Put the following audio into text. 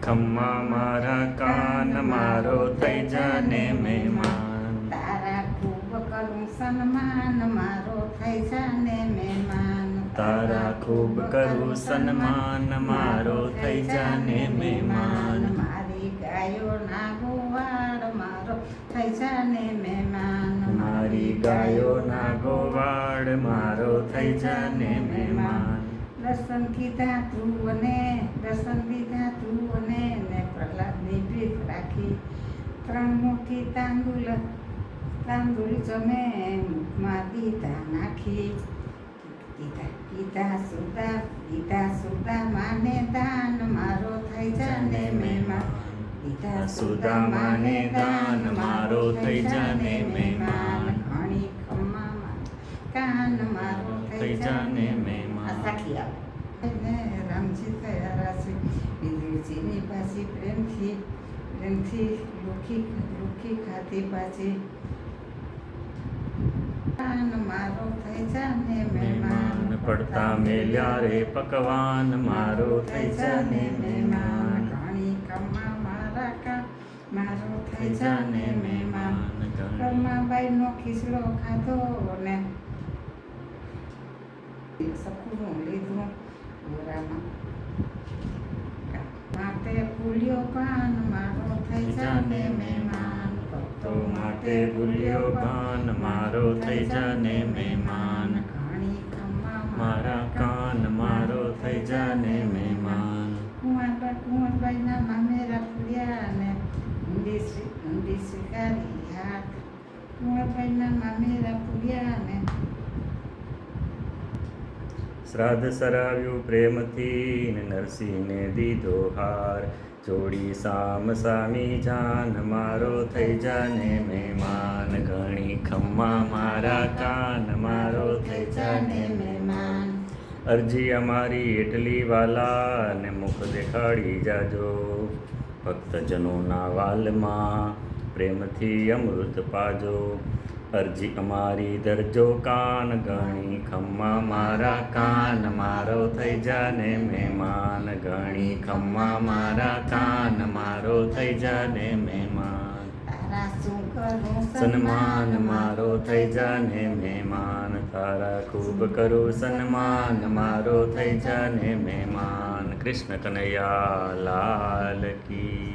ખમ્મા મારા કાન મારો થઈ જાને મહેમાન. તારા ખૂબ કરું સન્માન મારો થઈ જાને મહેમાન. તારા ખૂબ કરું સન્માન મારો થઈ જાને મહેમાન. મારી ગાયોના ગોવાળ મારો થઈ જાને મહેમાન. મારી ગાયોના ગોવાળ મારો થઈ જાને મહેમાન. દર્શન કીધા તું દર્શન દીધા તું ને પ્રહલાદની પ્રીત રાખી. 3 મુઠ્ઠી તાંદુલ જમે મુખમાં દીધા નાખી. દીધા સુદા માને દાન મારો થઈ જાને મહેમાન. દીધા સુદા માને દાન મારો થઈ જાને મહેમાન. ઘણી ખમ્મા કાન મારો થઈ જાને મહેમાન. સાખી આવે રામજી તૈયાર છે. વિદુરજીની પાછી પ્રેમથી લુખી ખાધી પાછી. કાન મારો થઈ જાને મહેમાન. પડતા મેલ્યા રે પકવાન મારો થઈ જાને મહેમાન. ઘણી ખમ્મા મારા કા મારો થઈ થઈ જાને જાને મહેમાન. મહેમાન. કર્માબાઈનો ખીસડો ખાધો ને સખુનું લીધું ગોરામાં. માટે ભૂલ્યો પાન મારો થઈ જાને મહેમાન. તો માટે ભૂલ્યો ભાન મારો થઈ જાને મહેમાન. ઘણી ખમ્મા મારા કાન મારો થઈ જાને મહેમાન. કુંવરબાઈના મામેરા ફૂલ્યા ને ઊંડી સ્વીકારી હાથ. કુંવરબાઈના મામેરા ફૂલ્યા ને શ્રાદ્ધ સરાવ્યું પ્રેમથી ને નરસિંહને દીધો હાર. જોડી સામ સામી જાન મારો થઈ જાને મહેમાન. ઘણી ખમ્મા મારા કાન મારો થઈ જાને મહેમાન. અરજી અમારી એટલી વાલા ને મુખ દેખાડી જાજો. ભક્તજનોના વાલમાં પ્રેમથી અમૃત પાજો. અરજી અમારી દરજો કાન. ઘણી ખમ્મા મારા કાન મારો થઈ જાને મહેમાન. ઘણી ખમ્મા મારા કાન મારો થઈ જાને મહેમાન. તારા શું કરું સન્માન મારો થઈ જાને મહેમાન. તારા ખૂબ કરું સન્માન મારો થઈ જાને મહેમાન. કૃષ્ણ કનૈયા લાલ કી